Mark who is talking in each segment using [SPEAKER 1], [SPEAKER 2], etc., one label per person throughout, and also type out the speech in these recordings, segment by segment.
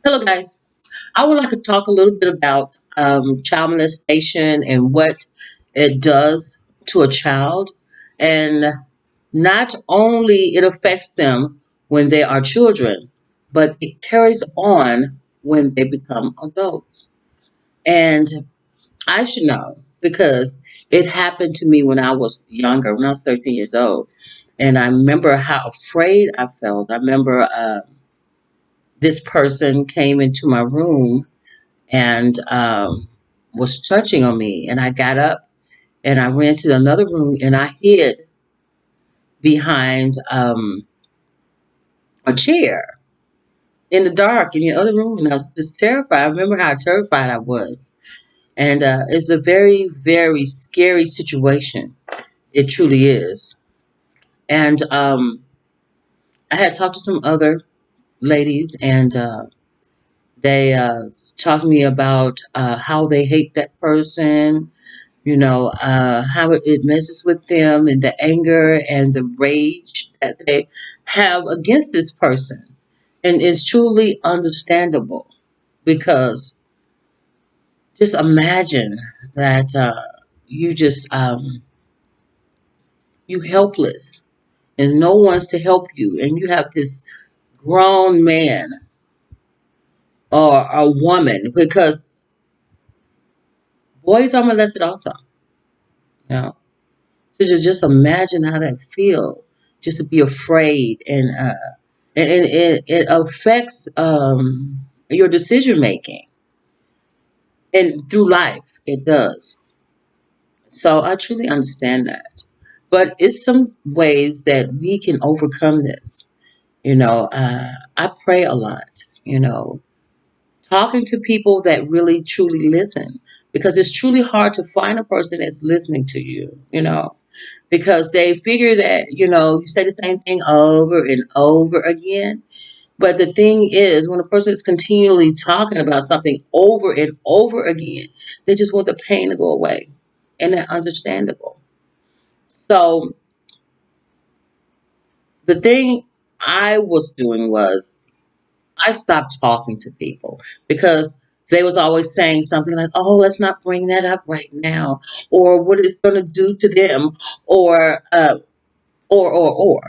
[SPEAKER 1] Hello, guys. I would like to talk a little bit about child molestation and what it does to a child. And not only it affects them when they are children, but it carries on when they become adults. And I should know because it happened to me when I was younger, when I was 13 years old. And I remember how afraid I felt. I remember this person came into my room and was touching on me. And I got up and I ran to another room and I hid behind a chair in the dark in the other room. And I was just terrified. I remember how terrified I was. And it's a very, very scary situation. It truly is. And I had talked to some other ladies, and they talked to me about how they hate that person, how it messes with them and the anger and the rage that they have against this person. And it's truly understandable because just imagine that you just, you helpless and no one's to help you. And you have this grown man or a woman because boys are molested also, you know. So just imagine how that feel, just to be afraid, and it affects your decision making, and through life it does. So I truly understand that, but it's some ways that we can overcome this. I pray a lot. Talking to people that really truly listen, because it's truly hard to find a person that's listening to you. Because they figure that, you say the same thing over and over again. But the thing is, when a person is continually talking about something over and over again, they just want the pain to go away. And that's understandable. So the thing I was doing was I stopped talking to people because they was always saying something like, "Oh, let's not bring that up right now," or "what it's going to do to them," or or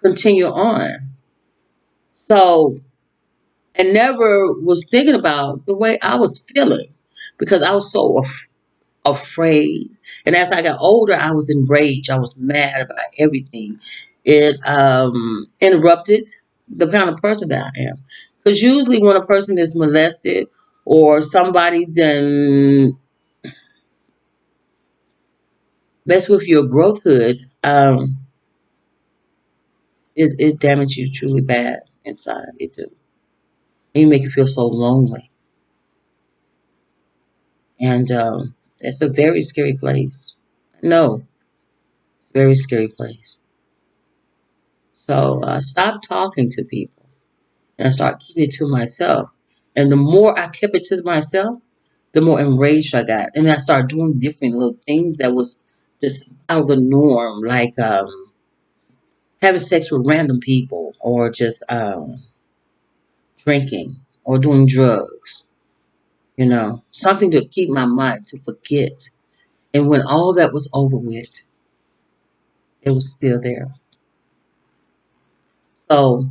[SPEAKER 1] continue on. So I never was thinking about the way I was feeling because I was so afraid. And as I got older, I was enraged. I was mad about everything. It interrupted the kind of person that I am. Because usually when a person is molested or somebody then mess with your growthhood, it damages you truly bad inside. It do. And you make you feel so lonely. And it's a very scary place. No, it's a very scary place. So I stopped talking to people and I started keeping it to myself. And the more I kept it to myself, the more enraged I got. And I started doing different little things that was just out of the norm, like having sex with random people or just drinking or doing drugs, something to keep my mind to forget. And when all that was over with, it was still there. So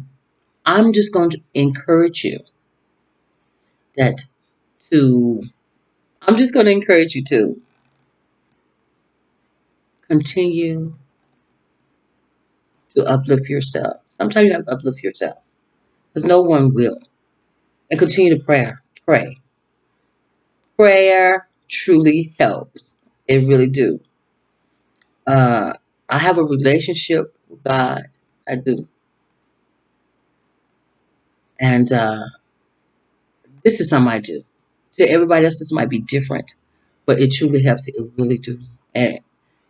[SPEAKER 1] I'm just going to encourage you that to, I'm just going to encourage you to continue to uplift yourself. Sometimes you have to uplift yourself because no one will. And continue to pray. Prayer truly helps. It really do. Uh, I have a relationship with God. I do. And this is something I do. To everybody else, this might be different, but it truly helps. It really do. And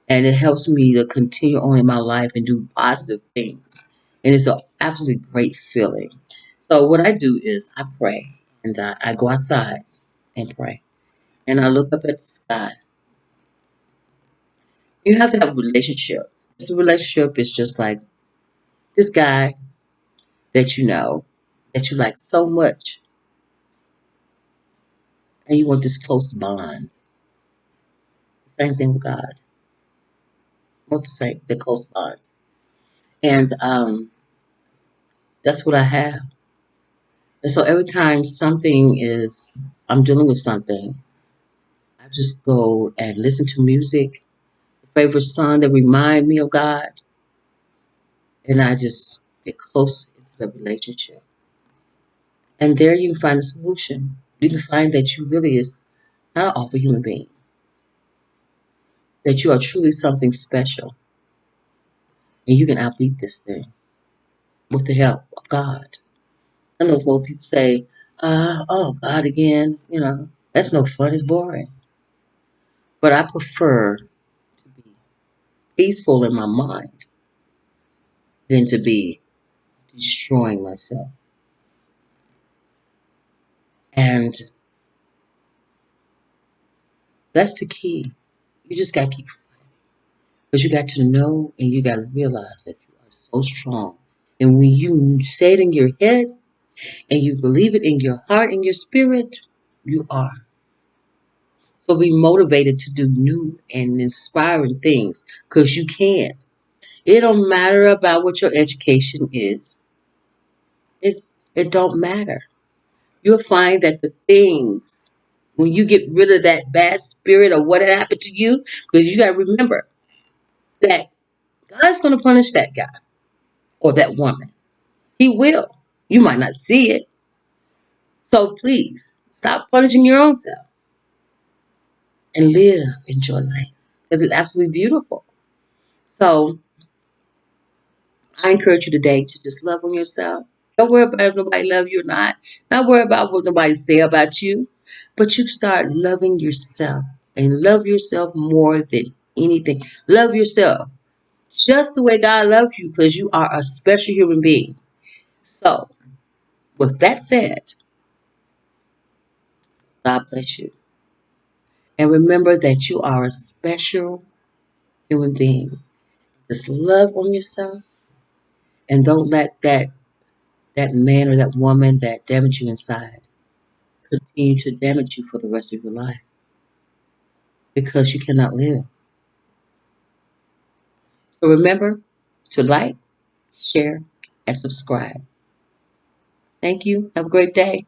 [SPEAKER 1] and it helps me to continue on in my life and do positive things. And it's an absolutely great feeling. So what I do is I pray and I go outside and pray and I look up at the sky. You have to have a relationship. This relationship is just like this guy that you know that you like so much, and you want this close bond. Same thing with God. Want the same, the close bond, and that's what I have. And so every time I'm dealing with something, I just go and listen to music, favorite song that remind me of God, and I just get close into the relationship. And there you can find a solution. You can find that you really is not an awful human being, that you are truly something special, and you can outbeat this thing with the help of God. I know most people say, oh, God again, that's no fun, it's boring. But I prefer to be peaceful in my mind than to be destroying myself. And that's the key. You just got to keep, because you got to know and you got to realize that you are so strong. And when you say it in your head and you believe it in your heart and your spirit, you are. So be motivated to do new and inspiring things because you can. It don't matter about what your education is. It it don't matter. You'll find that the things when you get rid of that bad spirit or what happened to you, because you got to remember that God's going to punish that guy or that woman. He will. You might not see it. So please stop punishing your own self and live, enjoy life because it's absolutely beautiful. So I encourage you today to just love on yourself. Don't worry about if nobody love you or not. Not worry about what nobody say about you. But you start loving yourself and love yourself more than anything. Love yourself just the way God loves you because you are a special human being. So, with that said, God bless you. And remember that you are a special human being. Just love on yourself and don't let that man or that woman that damaged you inside continue to damage you for the rest of your life because you cannot live. So remember to like, share, and subscribe. Thank you. Have a great day.